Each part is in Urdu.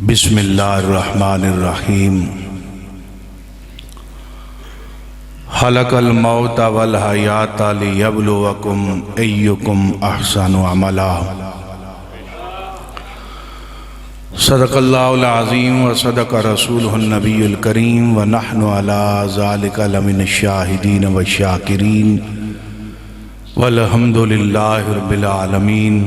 بسم اللہ الرحمن الرحیم خلق الموت والحیات لیبلوکم ایکم احسن عملا۔ صدق اللہ العظیم و صدق رسولہ النبی الکریم ونحن علی ذالک لمن الشاہدین والشاکرین والحمد للہ رب العالمین۔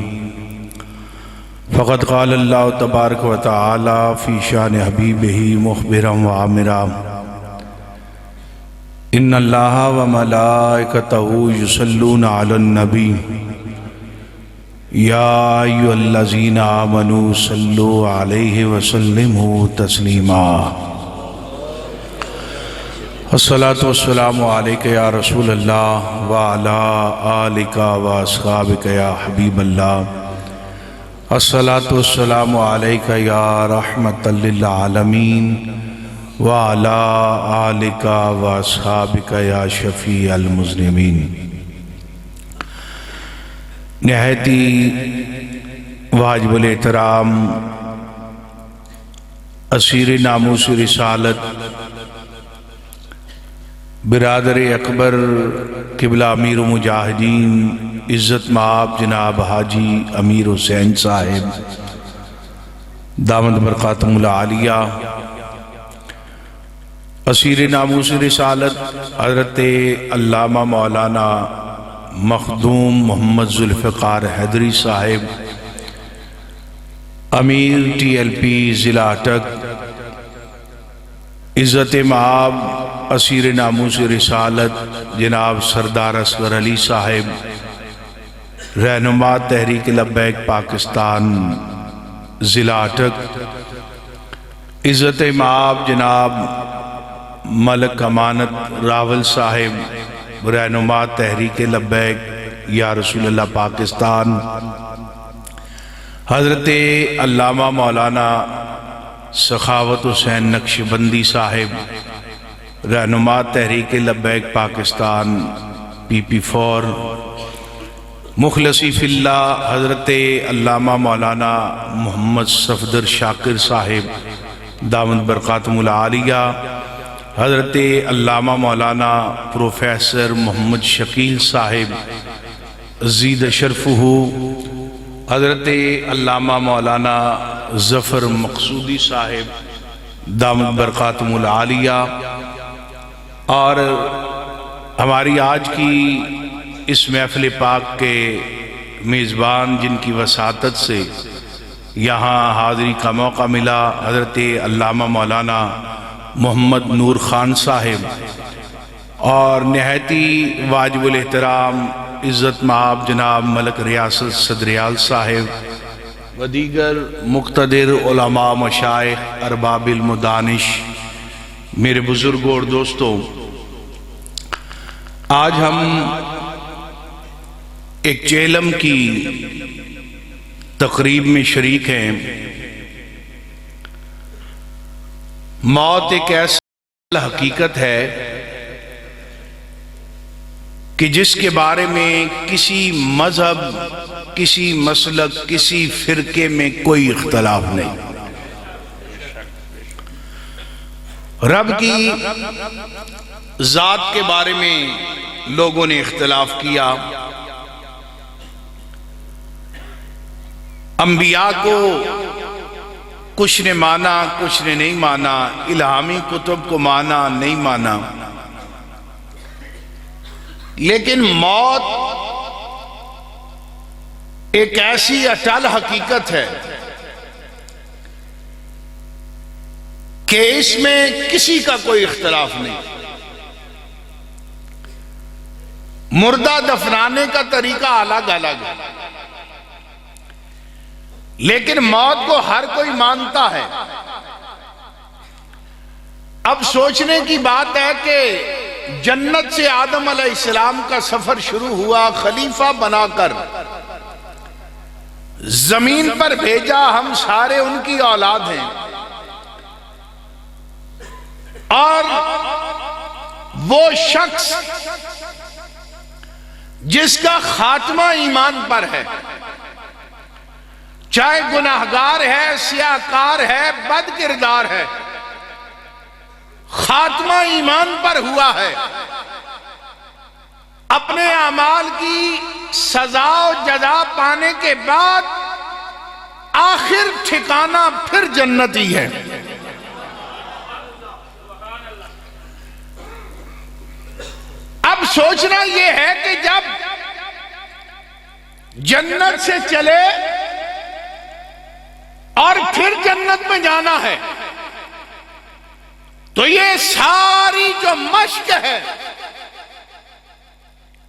فقد قال اللہ تبارک و تعالی فی شان حبیبہ مخبرا و عامرا ان اللہ و ملائکتہ یصلون علی النبی یا ایھا الذین آمنوا صلوا علیہ وسلموا تسلیما۔ الصلاۃ والسلام علیک یا رسول اللہ وعلی آلک و اصحابک یا حبیب اللہ۔ الصلاۃ والسلام علیک یا رحمۃ للعالمین وعلی آلک و اصحابک یا شفیع المذنبین۔ نہایتی واجب الاحترام اسیر ناموس رسالت برادر اکبر قبلہ امیر مجاہدین عزت مآب جناب حاجی امیر حسین صاحب دامت برکاتہم العالیہ، اسیر ناموس رسالت حضرت علامہ مولانا مخدوم محمد ذوالفقار حیدری صاحب امیر ٹی ایل پی ضلع اٹک، عزت مآب اسیر ناموس رسالت جناب سردار اصغر علی صاحب رہنما تحریک لبیک پاکستان ضلع اٹک، عزت مآب جناب ملک امانت راول صاحب رہنما تحریک لبیک یا رسول اللہ پاکستان، حضرت علامہ مولانا سخاوت حسین نقشبندی صاحب رہنما تحریک لبیک پاکستان پی پی فور، مخلصی فی اللہ حضرت علامہ مولانا محمد صفدر شاکر صاحب دامت برکاتہم العالیہ، حضرت علامہ مولانا پروفیسر محمد شکیل صاحب زید شرفہ، حضرت علامہ مولانا ظفر مقصودی صاحب دامت برکاتہم العالیہ، اور ہماری آج کی اس محفل پاک کے میزبان جن کی وساطت سے یہاں حاضری کا موقع ملا، حضرت علامہ مولانا محمد نور خان صاحب، اور نہایتی واجب الاحترام عزت مآب جناب ملک ریاست صدریال صاحب و دیگر مقتدر علماء مشائخ ارباب المدانش، میرے بزرگوں اور دوستوں، آج ہم ایک چیلم کی تقریب میں شریک ہیں۔ موت ایک ایسی حقیقت ہے کہ جس کے بارے میں کسی مذہب، کسی مسلک، کسی فرقے میں کوئی اختلاف نہیں۔ رب کی ذات کے بارے میں لوگوں نے اختلاف کیا، انبیاء کو کچھ نے مانا، کچھ نے نہیں مانا، الہامی کتب کو مانا، نہیں مانا، لیکن موت ایک ایسی اٹل حقیقت ہے کہ اس میں کسی کا کوئی اختلاف نہیں۔ مردہ دفنانے کا طریقہ الگ الگ ہے، لیکن موت کو ہر کوئی مانتا ہے۔ اب سوچنے کی بات ہے کہ جنت سے آدم علیہ السلام کا سفر شروع ہوا، خلیفہ بنا کر زمین پر بھیجا، ہم سارے ان کی اولاد ہیں، اور وہ شخص جس کا خاتمہ ایمان پر ہے، چاہے گناہگار ہے، سیاہکار ہے، بد کردار ہے، خاتمہ ایمان پر ہوا ہے، اپنے اعمال کی سزا و جزا پانے کے بعد آخر ٹھکانہ پھر جنت ہی ہے۔ اب سوچنا یہ ہے کہ جب جنت سے چلے اور پھر جنت میں جانا ہے تو یہ ساری جو مشق ہے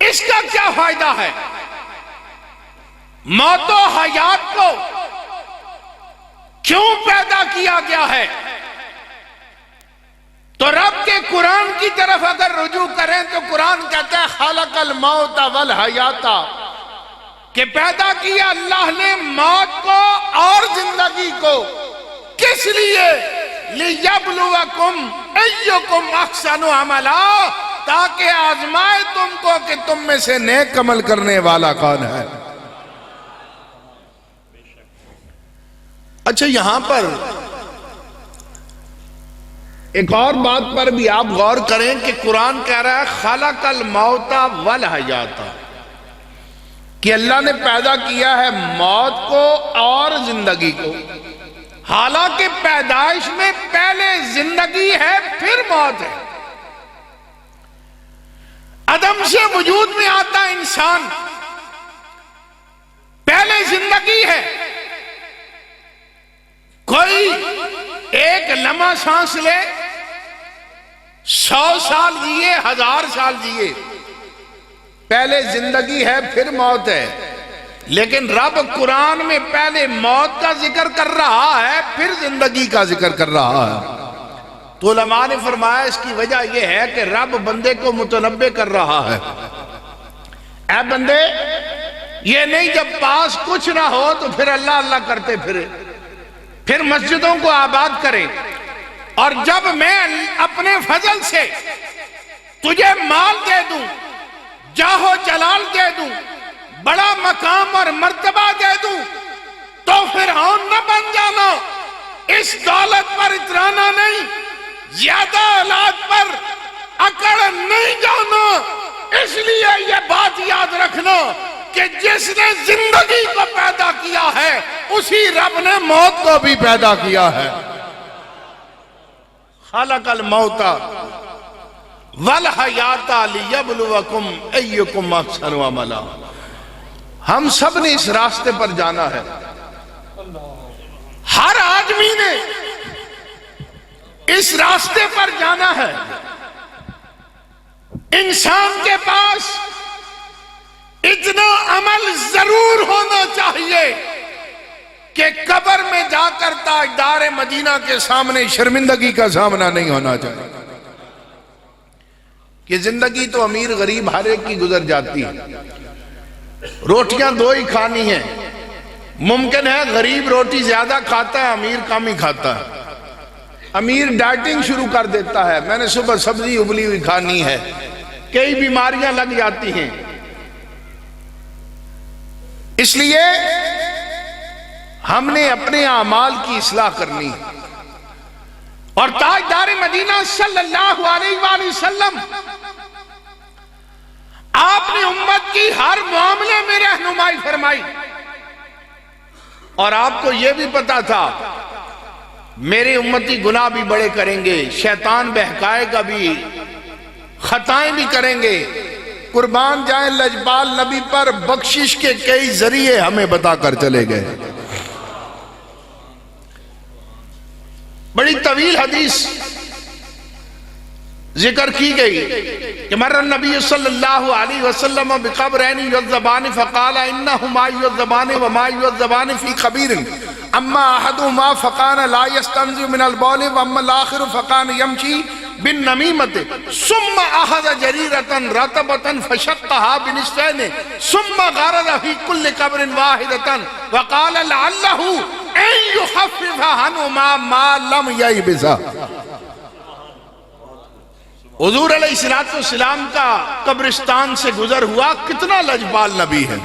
اس کا کیا فائدہ ہے؟ موت و حیات کو کیوں پیدا کیا گیا ہے؟ تو رب کے قرآن کی طرف اگر رجوع کریں تو قرآن کہتا ہے خلق الموت والحیات، کہ پیدا کیا اللہ نے موت کو اور زندگی کو، کس لیے؟ لِيَبْلُوَكُمْ أَيُّكُمْ أَحْسَنُ عَمَلًا، تاکہ آزمائے تم کو کہ تم میں سے نیک عمل کرنے والا کون ہے۔ اچھا، یہاں پر ایک اور بات پر بھی آپ غور کریں کہ قرآن کہہ رہا ہے خلق الموت والحیات، کہ اللہ نے پیدا کیا ہے موت کو اور زندگی کو، حالانکہ پیدائش میں پہلے زندگی ہے پھر موت ہے۔ عدم سے وجود میں آتا انسان، پہلے زندگی ہے، کوئی ایک لمحہ سانس لے 100 سال جیے، 1000 سال جیے، پہلے زندگی ہے پھر موت ہے، لیکن رب قرآن میں پہلے موت کا ذکر کر رہا ہے پھر زندگی کا ذکر کر رہا ہے۔ تو علماء نے فرمایا اس کی وجہ یہ ہے کہ رب بندے کو متنبہ کر رہا ہے، اے بندے یہ نہیں جب پاس کچھ نہ ہو تو پھر اللہ اللہ کرتے پھر مسجدوں کو آباد کرے، اور جب میں اپنے فضل سے تجھے مال دے دوں، جاہ و جلال دے دوں، بڑا مقام اور مرتبہ دے دوں، تو فرعون نہ بن جانا، اس دولت پر اترانا نہیں، زیادہ اولاد پر اکڑ نہیں جانا۔ اس لیے یہ بات یاد رکھنا کہ جس نے زندگی کو پیدا کیا ہے اسی رب نے موت کو بھی پیدا کیا ہے۔ خلق الموت والحیات لیبلوکم ایکم احسن عملا۔ ہم سب نے اس راستے پر جانا ہے، ہر آدمی نے اس راستے پر جانا ہے۔ انسان کے پاس اتنا عمل ضرور ہونا چاہیے کہ قبر میں جا کر تاجدار مدینہ کے سامنے شرمندگی کا سامنا نہیں ہونا چاہیے، کہ زندگی تو امیر غریب ہر ایک کی گزر جاتی ہے، روٹیاں دو ہی کھانی ہیں، ممکن ہے غریب روٹی زیادہ کھاتا ہے، امیر کم ہی کھاتا ہے، امیر ڈائٹنگ شروع کر دیتا ہے، میں نے صبح سبزی ابلی ہوئی کھانی ہے، کئی بیماریاں لگ جاتی ہیں۔ اس لیے ہم نے اپنے اعمال کی اصلاح کرنی، اور تاجدار مدینہ صلی اللہ علیہ وآلہ وسلم آپ نے امت کی ہر معاملے میں رہنمائی فرمائی، اور آپ کو یہ بھی پتا تھا میرے امتی گناہ بھی بڑے کریں گے، شیطان بہکائے گا بھی، خطائیں بھی کریں گے، قربان جائیں لجپال نبی پر بخشش کے کئی ذریعے ہمیں بتا کر چلے گئے۔ بڑی طویل حدیث ذکر کی گئی کہ مر النبی صلی اللہ علیہ وسلم بقبرین یعذبان فقال انہما یعذبان وما یعذبان فی خبیر اما احدہما فقان لا یستنزع من البول واما الاخر فقان یمشی بالنمیمت ثم اخذ جریرتا رطبتا فشقها بنصفین ثم غرز فی کل قبر واحدتا وقال لعلہ ان یخفف عنہما ما لم ییبسا۔ حضور علیہ السلام کا قبرستان سے گزر ہوا، کتنا لجپال نبی ہے،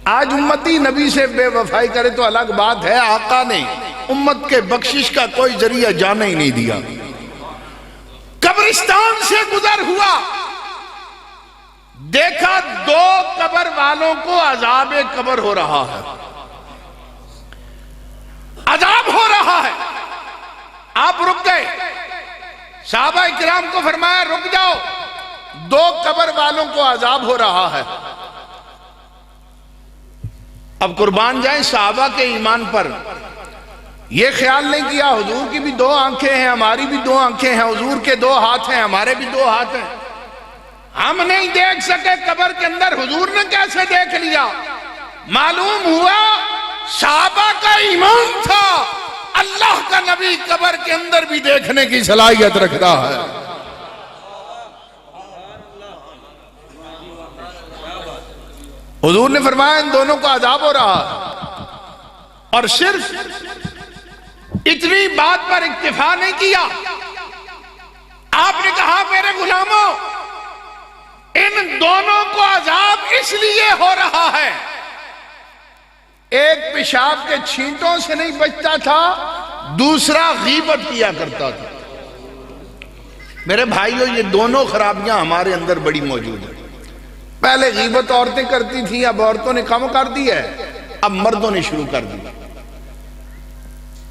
آج امتی نبی سے بے وفائی کرے تو الگ بات ہے، آقا نے امت کے بخشش کا کوئی ذریعہ جانے ہی نہیں دیا۔ قبرستان سے گزر ہوا، دیکھا 2 قبر والوں کو عذاب قبر ہو رہا ہے، عذاب ہو رہا ہے۔ آپ رک گئے، صحابہ کرام کو فرمایا رک جاؤ، 2 قبر والوں کو عذاب ہو رہا ہے۔ اب قربان جائیں صحابہ کے ایمان پر، یہ خیال نہیں کیا حضور کی بھی 2 آنکھیں ہیں، ہماری بھی 2 آنکھیں ہیں، حضور کے 2 ہاتھ ہیں، ہمارے بھی 2 ہاتھ ہیں، ہم نہیں دیکھ سکے قبر کے اندر، حضور نے کیسے دیکھ لیا؟ معلوم ہوا صحابہ کا ایمان تھا، اللہ کا نبی قبر کے اندر بھی دیکھنے کی صلاحیت رکھتا ہے۔ حضور نے فرمایا ان دونوں کو عذاب ہو رہا ہے، اور صرف اتنی بات پر اکتفا نہیں کیا، آپ نے کہا میرے غلاموں ان دونوں کو عذاب اس لیے ہو رہا ہے، ایک پیشاب کے چھینٹوں سے نہیں بچتا تھا، دوسرا غیبت کیا کرتا تھا۔ میرے بھائیوں یہ دونوں خرابیاں ہمارے اندر بڑی موجود ہیں۔ پہلے غیبت عورتیں کرتی تھیں، اب عورتوں نے کم کر دی ہے، اب مردوں نے شروع کر دی۔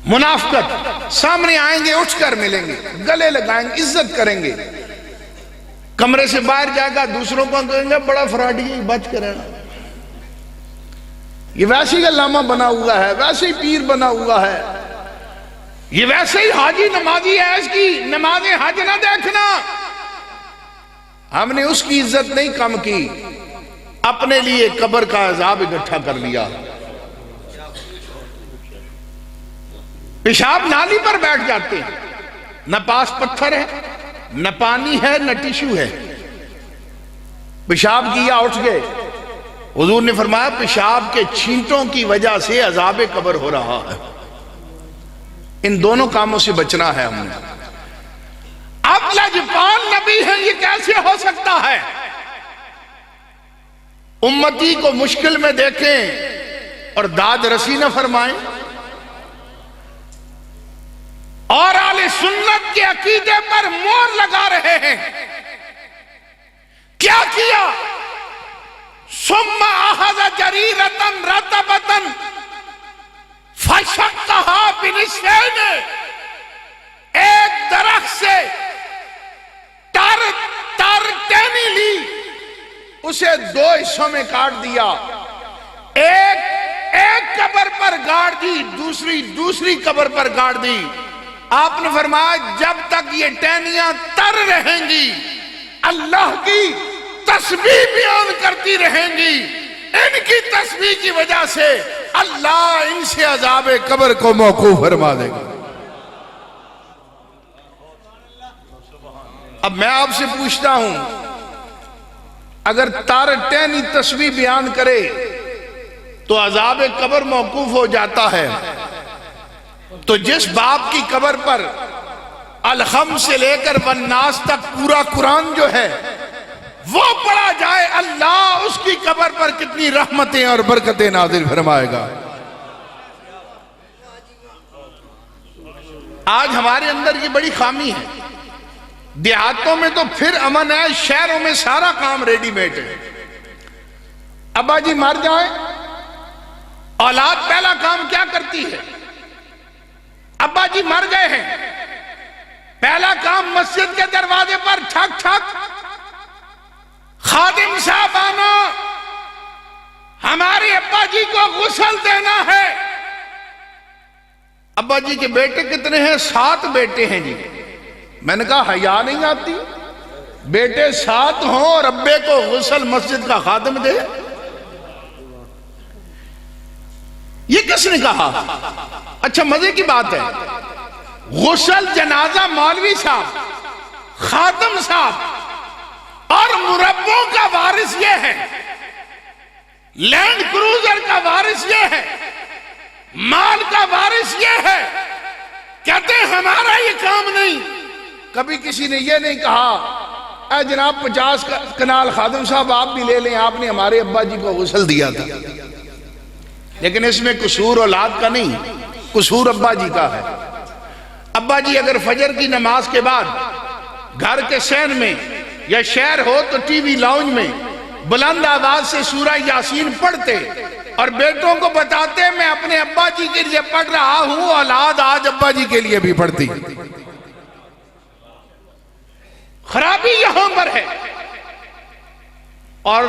منافقت، سامنے آئیں گے اٹھ کر ملیں گے، گلے لگائیں گے، عزت کریں گے، کمرے سے باہر جائے گا دوسروں کو کہیں گے بڑا فراڈی ہے بچ کر رہنا، یہ ویسے ہی علامہ بنا ہوا ہے، ویسے ہی پیر بنا ہوا ہے، یہ ویسے ہی حاجی نمازی ہے، اس کی نماز حج نہ دیکھنا۔ ہم نے اس کی عزت نہیں کم کی، اپنے لیے قبر کا عذاب اکٹھا کر لیا۔ پیشاب نالی پر بیٹھ جاتے ہیں، نہ پاس پتھر ہے، نہ پانی ہے، نہ ٹیشو ہے، پیشاب کیا اٹھ گئے۔ حضور نے فرمایا پیشاب کے چھینٹوں کی وجہ سے عذاب قبر ہو رہا ہے، ان دونوں کاموں سے بچنا ہے ہم نے۔ اب لجپال نبی ہیں، یہ کیسے ہو سکتا ہے؟ امتی کو مشکل میں دیکھیں اور داد رسی نہ فرمائیں، اور اہل سنت کے عقیدے پر مور لگا رہے ہیں۔ کیا کیا؟ ثم اخذ جریرۃ رطبۃ فشقھا بنصفین، ایک درخت سے ٹہنی لی، اسے 2 حصوں میں کاٹ دیا، ایک قبر پر گاڑ دی، دوسری قبر پر گاڑ دی۔ آپ نے فرمایا جب تک یہ ٹہنیاں تر رہیں گی اللہ کی تسبیح بیان کرتی رہیں گی، ان کی تسبیح کی وجہ سے اللہ ان سے عذاب قبر کو موقوف فرما دے گا۔ اب میں آپ سے پوچھتا ہوں، اگر تار ٹہنی تسبیح بیان کرے تو عذاب قبر موقوف ہو جاتا ہے، تو جس باپ کی قبر پر الخم سے لے کر والناس تک پورا قرآن جو ہے وہ پڑھا جائے، اللہ اس کی قبر پر کتنی رحمتیں اور برکتیں نازل فرمائے گا۔ آج ہمارے اندر یہ بڑی خامی ہے، دیہاتوں میں تو پھر امن ہے، شہروں میں سارا کام ریڈی میڈ ہے۔ ابا جی مر جائیں، اولاد پہلا کام کیا کرتی ہے؟ ابا جی مر گئے ہیں، پہلا کام مسجد کے دروازے پر ٹھک ٹھک، خادم صاحب آنا، ہمارے ابا جی کو غسل دینا ہے۔ ابا جی کے بیٹے کتنے ہیں؟ 7 بیٹے ہیں جی۔ میں نے کہا حیا نہیں آتی؟ بیٹے 7 ہوں اور ابے کو غسل مسجد کا خادم دے؟ یہ کس نے کہا؟ اچھا مزے کی بات ہے، غسل جنازہ مولوی صاحب، خادم صاحب اور مربوں کا وارث یہ ہے، لینڈ کروزر کا وارث یہ ہے، مال کا وارث یہ ہے۔ کہتے ہیں ہمارا یہ کام نہیں۔ کبھی کسی نے یہ نہیں کہا اے جناب 50 کنال خادم صاحب آپ بھی لے لیں، آپ نے ہمارے ابا جی کو غسل دیا تھا۔ لیکن اس میں قصور اولاد کا نہیں، قصور ابا جی کا ہے۔ ابا جی اگر فجر کی نماز کے بعد گھر کے صحن میں یا شہر ہو تو ٹی وی لاؤنج میں بلند آواز سے سورہ یاسین پڑھتے اور بیٹوں کو بتاتے میں اپنے ابا جی کے لیے پڑھ رہا ہوں، اولاد آج ابا جی کے لیے بھی پڑھتی۔ خرابی یہاں پر ہے، اور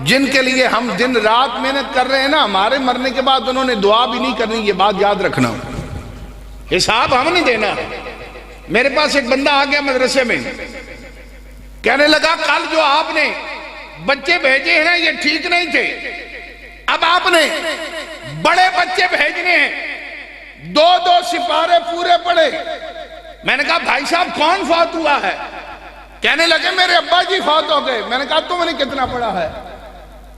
جن کے لیے ہم دن رات محنت کر رہے ہیں نا، ہمارے مرنے کے بعد انہوں نے دعا بھی نہیں کرنی، یہ بات یاد رکھنا، حساب ہم نہیں دینا۔ میرے پاس ایک بندہ آ گیا مدرسے میں، کہنے لگا کل جو آپ نے بچے بھیجے ہیں نا یہ ٹھیک نہیں تھے، اب آپ نے بڑے بچے بھیجنے ہیں، 2 سپارے پورے پڑے۔ میں نے کہا بھائی صاحب کون فوت ہوا ہے؟ کہنے لگے میرے ابا جی فوت ہو گئے۔ میں نے کہا تم نے کتنا پڑھا ہے؟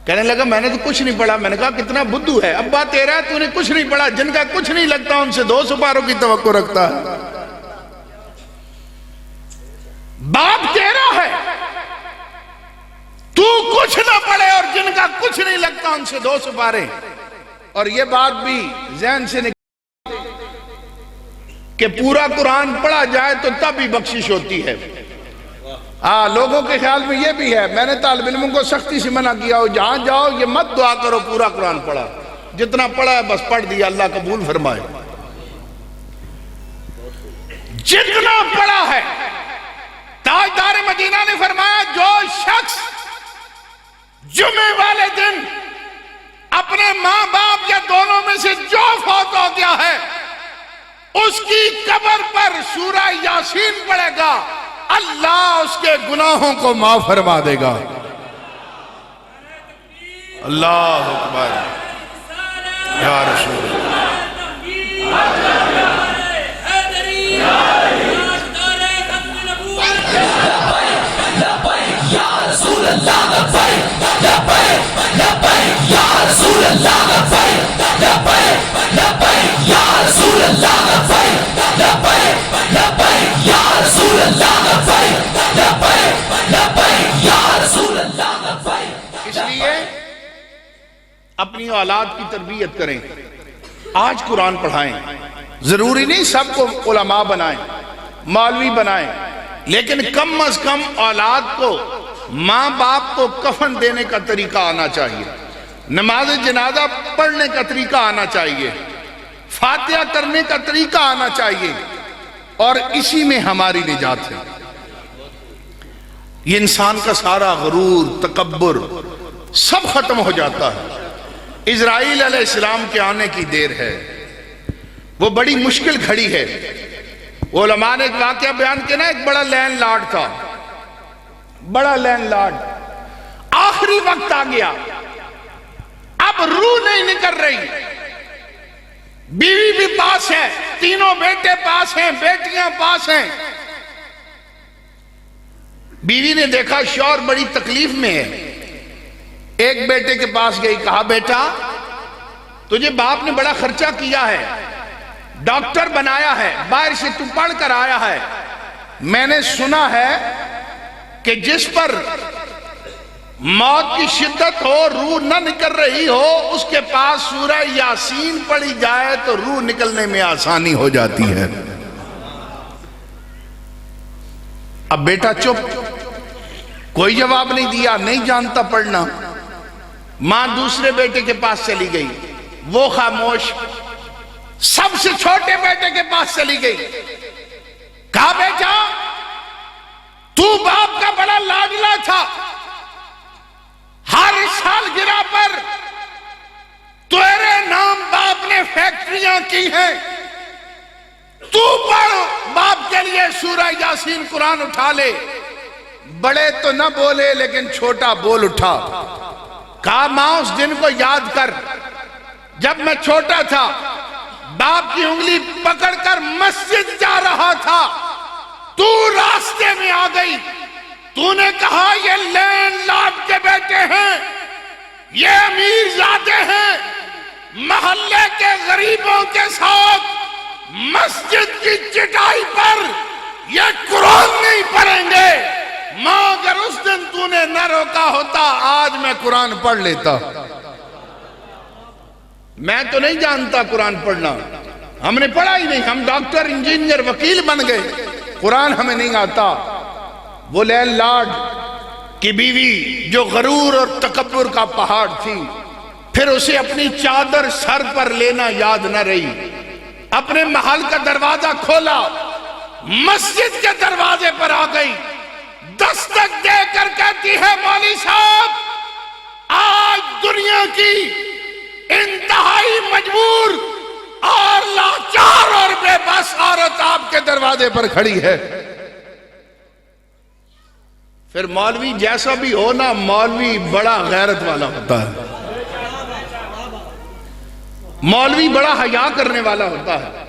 کہنے لگا میں نے تو کچھ نہیں پڑھا۔ میں نے کہا کتنا بدھو ہے، ابا تیرا ہے تو نے کچھ نہیں پڑھا، جن کا کچھ نہیں لگتا ان سے 2 سپاروں کی توقع رکھتا ہے۔ باپ تیرا ہے، تو کچھ نہ پڑھے اور جن کا کچھ نہیں لگتا ان سے 2 سپارے۔ اور یہ بات بھی ذہن سے نکال کہ پورا قرآن پڑھا جائے تو تب ہی بخشش ہوتی ہے۔ لوگوں کے خیال میں یہ بھی ہے، میں نے طالب علموں کو سختی سے منع کیا ہو جہاں جاؤ یہ مت دعا کرو پورا قرآن پڑھا، جتنا پڑھا ہے بس پڑھ دیا، اللہ قبول فرمائے۔ جتنا پڑھا ہے، تاجدار مدینہ نے فرمایا جو شخص جمعے والے دن اپنے ماں باپ یا دونوں میں سے جو فوت ہو گیا ہے اس کی قبر پر سورہ یاسین پڑھے گا، اللہ اس کے گناہوں کو معاف فرما دے گا۔ اللہ اکبر یا رسول اس لیے اپنی اولاد کی تربیت کریں، آج قرآن پڑھائیں، ضروری نہیں سب کو علماء بنائیں، مولوی بنائیں، لیکن کم از کم اولاد کو ماں باپ کو کفن دینے کا طریقہ آنا چاہیے، نماز جنازہ پڑھنے کا طریقہ آنا چاہیے، فاتحہ کرنے کا طریقہ آنا چاہیے، اور اسی میں ہماری نجات ہے۔ یہ انسان کا سارا غرور، تکبر سب ختم ہو جاتا ہے۔ اسرائیل علیہ السلام کے آنے کی دیر ہے، وہ بڑی مشکل گھڑی ہے۔ علماء نے ایک واقعہ بیان کیا نا، ایک بڑا لینڈ لارڈ تھا، بڑا لینڈ لارڈ، آخری وقت آ گیا، اب روح نہیں نکل رہی، بیوی بھی پاس ہے، تینوں بیٹے پاس ہیں، بیٹیاں پاس ہیں۔ بیوی نے دیکھا شوہر بڑی تکلیف میں ہے، ایک بیٹے کے پاس گئی، کہا بیٹا تجھے باپ نے بڑا خرچہ کیا ہے، ڈاکٹر بنایا ہے، باہر سے تو پڑھ کر آیا ہے، میں نے سنا ہے کہ جس پر موت کی شدت ہو، روح نہ نکل رہی ہو، اس کے پاس سورہ یاسین پڑھی جائے تو روح نکلنے میں آسانی ہو جاتی ہے۔ اب بیٹا چپ، کوئی جواب نہیں دیا، نہیں جانتا پڑھنا۔ ماں دوسرے بیٹے کے پاس چلی گئی، وہ خاموش، سب سے چھوٹے بیٹے کے پاس چلی گئی، کہا بیٹا تو باپ کا بڑا لاڈلا تھا، ہر سالگرہ پر تیرے نام باپ نے فیکٹریاں کی ہیں، تو پڑھ باپ کے لیے سورہ یاسین قرآن اٹھا لے۔ بڑے تو نہ بولے لیکن چھوٹا بول اٹھا، کہا ماں اس دن کو یاد کر جب میں چھوٹا تھا، باپ کی انگلی پکڑ کر مسجد جا رہا تھا، تو راستے میں آ گئی، تو نے کہا یہ لینڈ لارڈ کے بیٹے ہیں، یہ امیر زادے ہیں، محلے کے غریبوں کے ساتھ مسجد کی چٹائی پر یہ قرآن نہیں پڑھیں گے۔ ماں اگر اس دن تو نے نہ روکا ہوتا آج میں قرآن پڑھ لیتا۔ میں تو نہیں جانتا قرآن پڑھنا، ہم نے پڑھا ہی نہیں، ہم ڈاکٹر انجینئر وکیل بن گئے، قرآن ہمیں نہیں آتا۔ وہ لیل لارڈ کی بیوی جو غرور اور تکبر کا پہاڑ تھی، پھر اسے اپنی چادر سر پر لینا یاد نہ رہی، اپنے محل کا دروازہ کھولا، مسجد کے دروازے پر آ گئی، دستک دے کر کہتی ہے مولوی صاحب آج دنیا کی انتہائی مجبور اور لاچار اور بے بس عورت آپ کے دروازے پر کھڑی ہے۔ پھر مولوی جیسا بھی ہو نا، مولوی بڑا غیرت والا ہوتا ہے، مولوی بڑا حیا کرنے والا ہوتا ہے۔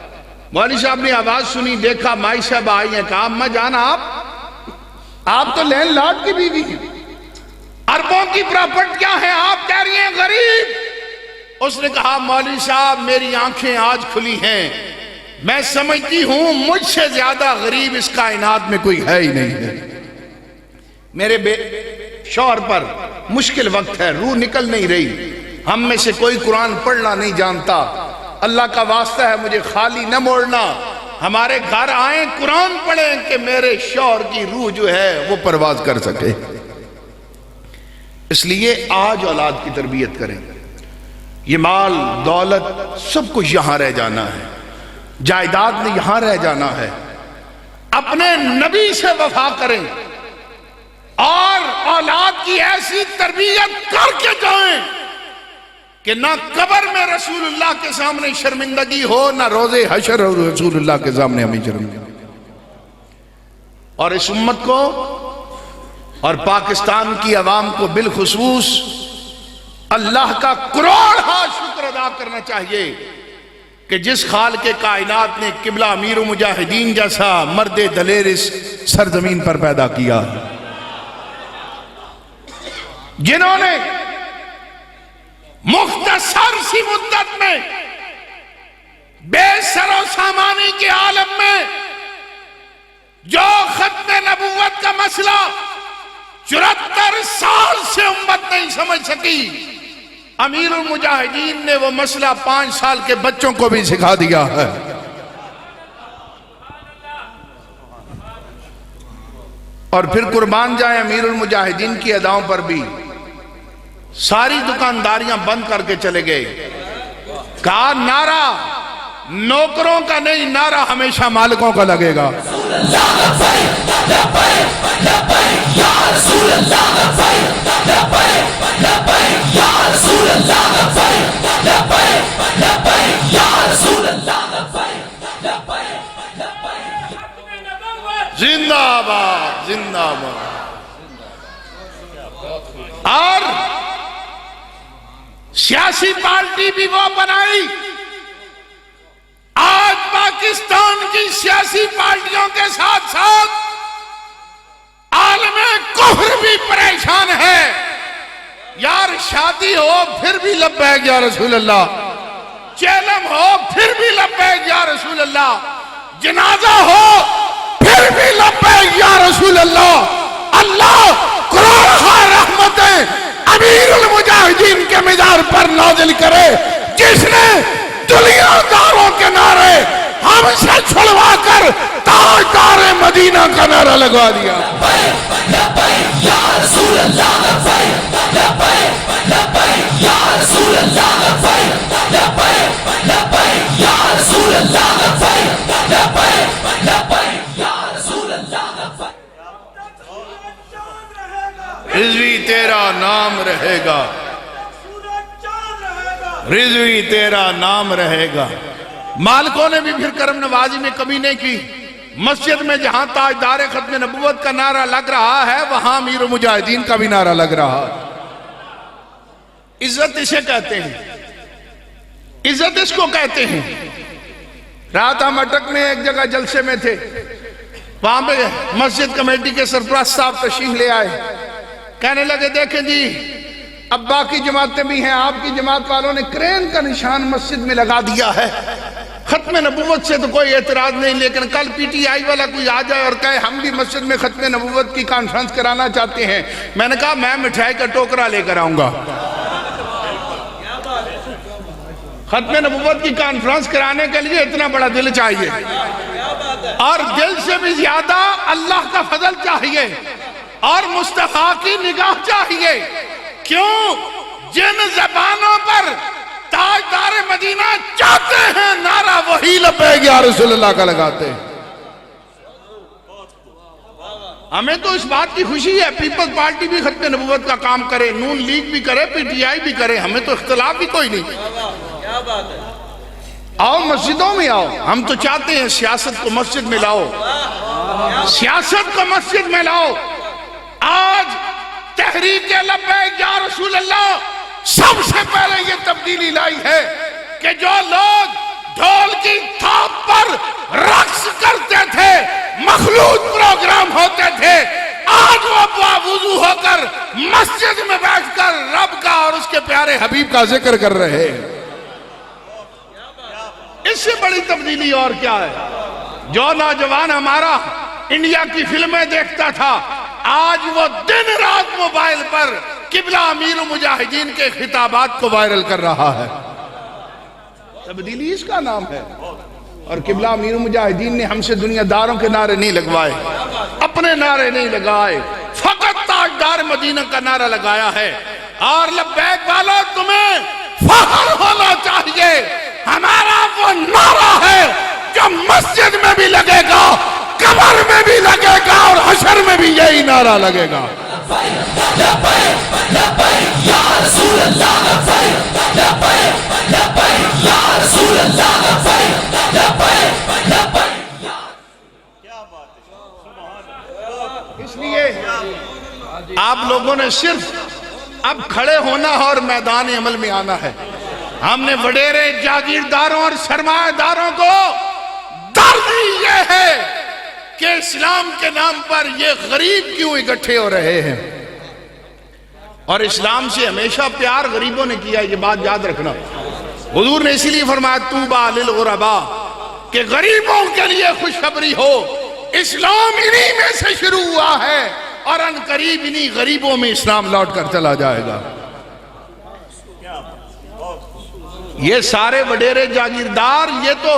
مولوی صاحب نے آواز سنی، دیکھا مائی صاحب آئی ہیں، کہا اما جان آپ تو لینڈ لارڈ کی بیوی ہیں، اربوں کی پراپرٹیاں ہیں، آپ کہہ رہی ہیں غریب۔ اس نے کہا مولوی صاحب میری آنکھیں آج کھلی ہیں، میں سمجھتی ہوں مجھ سے زیادہ غریب اس کائنات میں کوئی ہے ہی نہیں ہے۔ میرے شوہر پر مشکل وقت ہے، روح نکل نہیں رہی، ہم میں سے کوئی قرآن پڑھنا نہیں جانتا، اللہ کا واسطہ ہے مجھے خالی نہ موڑنا، ہمارے گھر آئیں قرآن پڑھیں کہ میرے شوہر کی روح جو ہے وہ پرواز کر سکے۔ اس لیے آج اولاد کی تربیت کریں۔ یہ مال دولت سب کچھ یہاں رہ جانا ہے، جائیداد میں یہاں رہ جانا ہے، اپنے نبی سے وفا کریں اور اولاد کی ایسی تربیت کر کے جائیں کہ نہ قبر میں رسول اللہ کے سامنے شرمندگی ہو، نہ روز حشر اور رسول اللہ کے سامنے ہمیں شرمندگی۔ اور اس امت کو اور پاکستان کی عوام کو بالخصوص اللہ کا کروڑ شکر ادا کرنا چاہیے کہ جس خالق کائنات نے قبلہ امیر المجاہدین جیسا مرد دلیر اس سرزمین پر پیدا کیا، جنہوں نے مختصر سی مدت میں بے سر و سامانی کے عالم میں جو ختم نبوت کا مسئلہ 74 سال سے امت نہیں سمجھ سکی، امیر المجاہدین نے وہ مسئلہ 5 سال کے بچوں کو بھی سکھا دیا ہے۔ اور پھر قربان جائیں امیر المجاہدین کی اداؤں پر بھی، ساری دکانداریاں بند کر کے چلے گئے، کہا نعرہ نوکروں کا نہیں، نعرہ ہمیشہ مالکوں کا لگے گا۔ زندہ آباد زندہ آباد۔ اور سیاسی پارٹی بھی وہ بنائی، آج پاکستان کی سیاسی پارٹیوں کے ساتھ ساتھ عالم کفر بھی پریشان ہے۔ یار شادی ہو پھر بھی لبیک یا رسول اللہ، چیلم ہو پھر بھی لبیک یا رسول اللہ، جنازہ ہو پھر بھی لبیک یا رسول اللہ۔ اللہ کروڑ رحمتیں امیر المجاہدین کے مزار پر نازل کرے، جس نے دنیا داروں کے نعرے ہم سے چھڑوا کر تاجدار مدینہ کا نعرہ لگوا دیا۔ رضوی تیرا نام رہے گا، رضوی تیرا نام رہے گا۔ مالکوں نے بھی پھر کرم نوازی میں کمی نہیں کی، مسجد میں جہاں تاجدار ختم نبوت کا نعرہ لگ رہا ہے وہاں امیر المجاہدین کا بھی نعرہ لگ رہا ہے۔ عزت اسے کہتے ہیں، عزت اس کو کہتے ہیں۔ رات ہم اٹک میں ایک جگہ جلسے میں تھے، وہاں پہ مسجد کمیٹی کے سرپرست صاحب تشریف لے آئے، کہنے لگے دیکھیں جی اب باقی جماعتیں بھی ہیں، آپ کی جماعت والوں نے کرین کا نشان مسجد میں لگا دیا ہے، ختم نبوت سے تو کوئی اعتراض نہیں، لیکن کل پی ٹی آئی والا کوئی آ جائے اور کہے ہم بھی مسجد میں ختم نبوت کی کانفرنس کرانا چاہتے ہیں، میں نے کہا میں مٹھائی کا ٹوکرا لے کر آؤں گا۔ ختم نبوت کی کانفرنس کرانے کے لیے اتنا بڑا دل چاہیے، اور دل سے بھی زیادہ اللہ کا فضل چاہیے اور مصطفیٰ کی نگاہ چاہیے۔ کیوں؟ جن زبانوں پر تاجدار مدینہ چاہتے ہیں نعرہ وہی لبیک یا رسول اللہ کا لگاتے ہیں۔ ہمیں تو اس بات کی خوشی ہے، پیپلز پارٹی بھی ختم نبوت کا کام کرے، نون لیگ بھی کرے، پی ٹی آئی بھی کرے، ہمیں تو اختلاف بھی کوئی نہیں۔ آؤ مسجدوں میں آؤ، ہم تو چاہتے ہیں سیاست کو مسجد میں لاؤ، سیاست کو مسجد میں لاؤ۔ آج تحریک لبیک یا رسول اللہ سب سے پہلے یہ تبدیلی لائی ہے کہ جو لوگ ڈھول کی تھاپ پر رقص کرتے تھے، مخلوط پروگرام ہوتے تھے، آج وہ باوضو ہو کر مسجد میں بیٹھ کر رب کا اور اس کے پیارے حبیب کا ذکر کر رہے ہیں۔ اس سے بڑی تبدیلی اور کیا ہے؟ جو نوجوان ہمارا انڈیا کی فلمیں دیکھتا تھا، آج وہ دن رات موبائل پر قبلہ امیر المجاہدین کے خطابات کو وائرل کر رہا ہے۔ تبدیلی اس کا نام ہے۔ اور قبلہ امیر المجاہدین نے ہم سے دنیا داروں کے نعرے نہیں لگوائے، اپنے نعرے نہیں لگائے، فقط تاجدار مدینہ کا نعرہ لگایا ہے۔ اور لبیک والوں تمہیں فخر ہونا چاہیے، ہمارا وہ نعرہ ہے جو مسجد میں بھی لگے گا، قبر میں بھی لگے گا، اور حشر میں بھی یہی نعرہ لگے گا۔ اس لیے آپ لوگوں نے صرف اب کھڑے ہونا اور میدان عمل میں آنا ہے۔ ہم نے وڈیرے جاگیرداروں اور سرمایہ داروں کو درد یہ ہے کہ اسلام کے نام پر یہ غریب کیوں اکٹھے ہو رہے ہیں، اور اسلام سے ہمیشہ پیار غریبوں نے کیا، یہ بات یاد رکھنا۔ حضور نے اسی لیے فرمایا طوبیٰ للغرباء، کہ غریبوں کے لیے خوشخبری ہو، اسلام انہی میں سے شروع ہوا ہے اور ان قریب انہی غریبوں میں اسلام لوٹ کر چلا جائے گا۔ یہ سارے وڈیرے جاگیردار یہ تو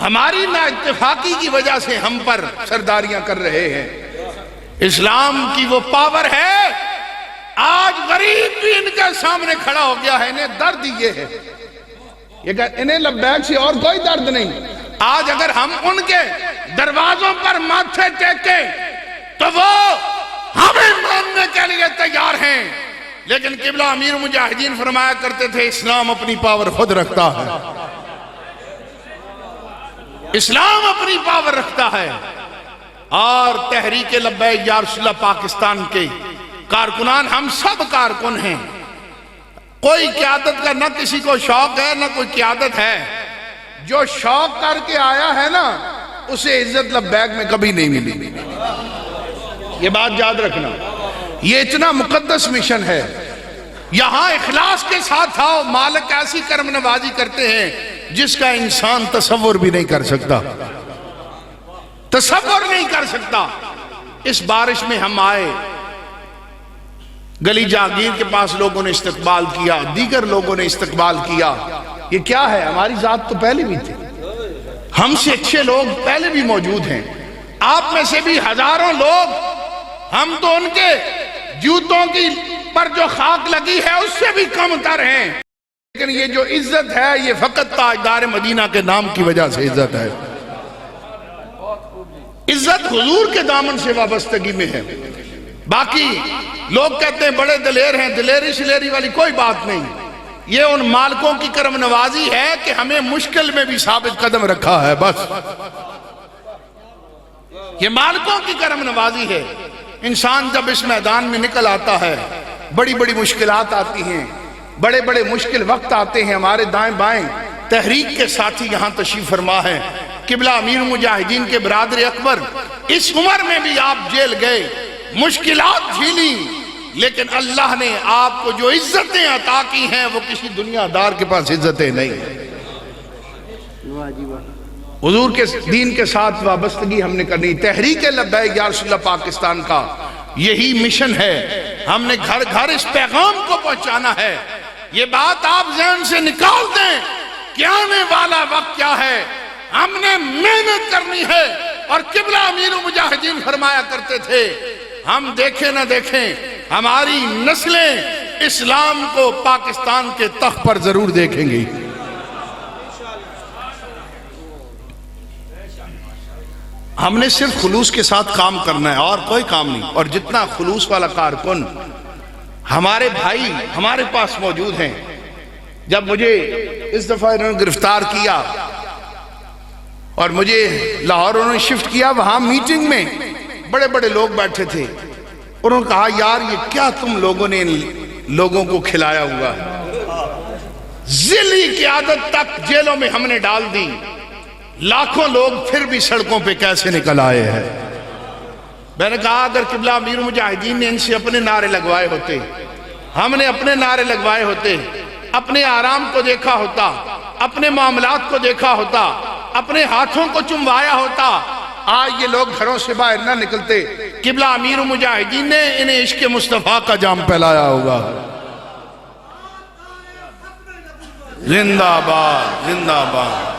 ہماری نا اتفاقی کی وجہ سے ہم پر سرداریاں کر رہے ہیں۔ اسلام کی وہ پاور ہے، آج غریب بھی ان کے سامنے کھڑا ہو گیا ہے۔ انہیں درد یہ ہے، انہیں لبیک سے اور کوئی درد نہیں۔ آج اگر ہم ان کے دروازوں پر ماتھے ٹیکیں تو وہ ہمیں ماننے کے لیے تیار ہیں، لیکن قبلہ امیر مجاہدین فرمایا کرتے تھے اسلام اپنی پاور خود رکھتا ہے، اسلام اپنی پاور رکھتا ہے۔ اور تحریک لبیک یا رسول اللہ پاکستان کے کارکنان ہم سب کارکن ہیں، کوئی قیادت کا نہ کسی کو شوق ہے نہ کوئی قیادت ہے۔ جو شوق کر کے آیا ہے نا اسے عزت لبیک میں کبھی نہیں ملی، یہ بات یاد رکھنا۔ یہ اتنا مقدس مشن ہے، یہاں اخلاص کے ساتھ آؤ، مالک ایسی کرم نوازی کرتے ہیں جس کا انسان تصور بھی نہیں کر سکتا، تصور نہیں کر سکتا۔ اس بارش میں ہم آئے، گلی جاگیر کے پاس لوگوں نے استقبال کیا، دیگر لوگوں نے استقبال کیا۔ یہ کیا ہے؟ ہماری ذات تو پہلے بھی تھی، ہم سے اچھے لوگ پہلے بھی موجود ہیں، آپ میں سے بھی ہزاروں لوگ، ہم تو ان کے جوتوں کی پر جو خاک لگی ہے اس سے بھی کم تر ہیں، لیکن یہ جو عزت ہے یہ فقط تاجدار مدینہ کے نام کی وجہ سے عزت ہے۔ عزت حضور کے دامن سے وابستگی میں ہے۔ باقی لوگ کہتے ہیں بڑے دلیر ہیں، دلیری شلیری والی کوئی بات نہیں، یہ ان مالکوں کی کرم نوازی ہے کہ ہمیں مشکل میں بھی ثابت قدم رکھا ہے، بس یہ مالکوں کی کرم نوازی ہے۔ انسان جب اس میدان میں نکل آتا ہے بڑی بڑی مشکلات آتی ہیں، بڑے بڑے مشکل وقت آتے ہیں۔ ہمارے دائیں بائیں تحریک کے ساتھی یہاں تشریف فرما ہے، قبلہ امیر مجاہدین کے برادر اکبر، اس عمر میں بھی آپ جیل گئے، مشکلات جھیلی، لیکن اللہ نے آپ کو جو عزتیں عطا کی ہیں وہ کسی دنیا دار کے پاس عزتیں نہیں ہیں۔ حضور کے دین کے ساتھ وابستگی ہم نے کرنی۔ تحریک لبیک یا رسول اللہ پاکستان کا یہی مشن ہے، ہم نے گھر گھر اس پیغام کو پہنچانا ہے۔ یہ بات آپ ذہن سے نکال دیں کہ آنے والا وقت کیا ہے، ہم نے محنت کرنی ہے۔ اور قبلہ امیر المجاہدین فرمایا کرتے تھے، ہم دیکھیں نہ دیکھیں ہماری نسلیں اسلام کو پاکستان کے تخت پر ضرور دیکھیں گی۔ ہم نے صرف خلوص کے ساتھ کام کرنا ہے اور کوئی کام نہیں، اور جتنا خلوص والا کارکن ہمارے بھائی ہمارے پاس موجود ہیں۔ جب مجھے اس دفعہ انہوں نے گرفتار کیا اور مجھے لاہور انہوں نے شفٹ کیا، وہاں میٹنگ میں بڑے بڑے لوگ بیٹھے تھے، انہوں نے کہا یار یہ کیا تم لوگوں نے ان لوگوں کو کھلایا ہوا ہے، ذلی قیادت تک جیلوں میں ہم نے ڈال دی، لاکھوں لوگ پھر بھی سڑکوں پہ کیسے نکل آئے ہیں۔ میں نے کہا اگر قبلہ امیر المجاہدین نے ان سے اپنے نعرے لگوائے ہوتے، ہم نے اپنے نعرے لگوائے ہوتے، اپنے آرام کو دیکھا ہوتا، اپنے معاملات کو دیکھا ہوتا، اپنے ہاتھوں کو چموایا ہوتا، آج یہ لوگ گھروں سے باہر نہ نکلتے۔ قبلہ امیر المجاہدین نے انہیں عشق مصطفیٰ کا جام پہلایا ہوگا۔ زندہ آباد، زندہ آباد،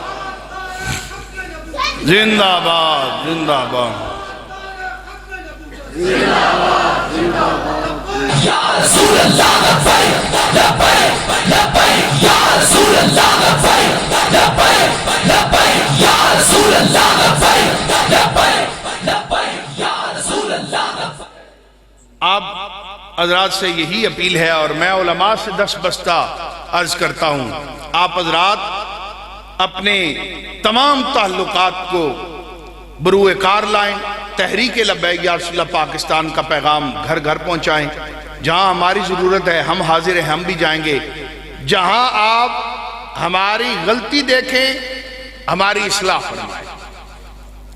زندہ آباد، زندہ آباد۔ یا رسول اللہ لبیک لبیک لبیک، یا رسول اللہ لبیک لبیک لبیک، یا رسول اللہ لبیک لبیک لبیک، یا رسول اللہ لبیک۔ آپ حضرات سے یہی اپیل ہے اور میں علماء سے دست بستہ عرض کرتا ہوں، آپ حضرات اپنے تمام تعلقات کو بروئے کار لائیں، تحریک لبیک یا رسول اللہ پاکستان کا پیغام گھر گھر پہنچائیں۔ جہاں ہماری ضرورت ہے ہم حاضر ہیں، ہم بھی جائیں گے۔ جہاں آپ ہماری غلطی دیکھیں ہماری اصلاح فرمائیں،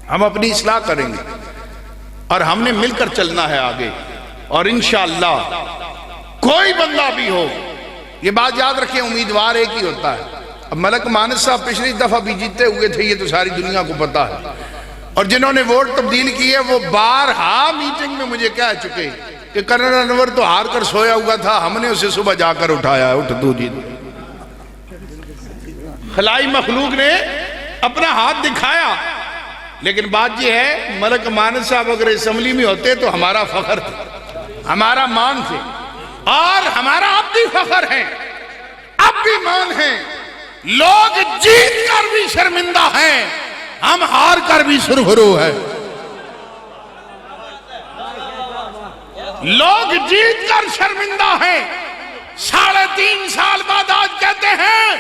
ہم اپنی اصلاح کریں گے اور ہم نے مل کر چلنا ہے آگے، اور انشاءاللہ کوئی بندہ بھی ہو، یہ بات یاد رکھیں امیدوار ایک ہی ہوتا ہے۔ اب ملک مانس صاحب پچھلی دفعہ بھی جیتے ہوئے تھے، یہ تو ساری دنیا کو پتا ہے، اور جنہوں نے ووٹ تبدیل کیے وہ بارہا میٹنگ میں مجھے کہہ چکے کہ کرنل انور تو ہار کر سویا ہوا تھا، ہم نے اسے صبح جا کر اٹھایا ہے، اٹھ تو جی۔ خلائی مخلوق نے اپنا ہاتھ دکھایا، لیکن بات یہ ہے ملک مانس صاحب اگر اسمبلی میں ہوتے تو ہمارا فخر تھا، ہمارا مان تھے، اور ہمارا اب بھی فخر ہے، اب بھی مان ہے۔ لوگ جیت کر بھی شرمندہ ہیں، ہم ہار کر بھی سرخرو ہے۔ لوگ جیت کر شرمندہ ہیں، 3.5 سال بعد آج کہتے ہیں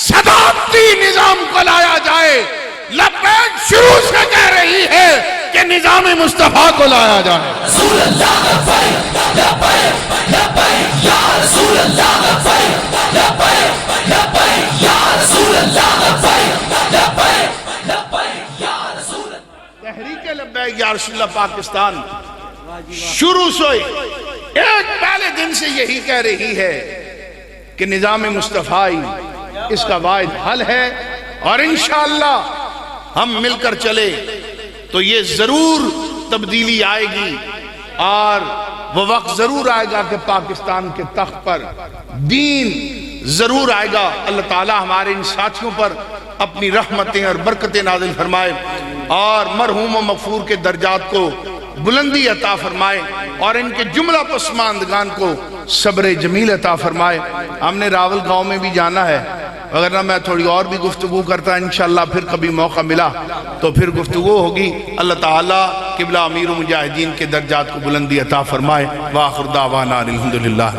صدارتی نظام کو لایا جائے۔ لبیک شروع سے کہہ رہی ہے کہ نظام مصطفیٰ کو لایا جائے۔ رسول اللہ لبیک لبیک لبیک، یا رسول اللہ لبیک لبیک لبیک، یا رسول اللہ لبیک لبیک لبیک، یا رسول اللہ۔ تحریک لبیک یا رسول اللہ پاکستان شروع سے ایک پہلے دن سے یہی کہہ رہی ہے کہ نظام مصطفیٰ اس کا واحد حل ہے، اور انشاءاللہ ہم مل کر چلے تو یہ ضرور تبدیلی آئے گی، اور وہ وقت ضرور آئے گا کہ پاکستان کے تخت پر دین ضرور آئے گا۔ اللہ تعالی ہمارے ان ساتھیوں پر اپنی رحمتیں اور برکتیں نازل فرمائے، اور مرحوم و مغفور کے درجات کو بلندی عطا فرمائے، اور ان کے جملہ پسماندگان کو صبر جمیل عطا فرمائے۔ ہم نے راول گاؤں میں بھی جانا ہے، اگر میں تھوڑی اور بھی گفتگو کرتا انشاءاللہ، پھر کبھی موقع ملا تو پھر گفتگو ہوگی۔ اللہ تعالیٰ قبلہ امیر المجاہدین کے درجات کو بلندی عطا فرمائے۔ وآخر دعوانا الحمدللہ۔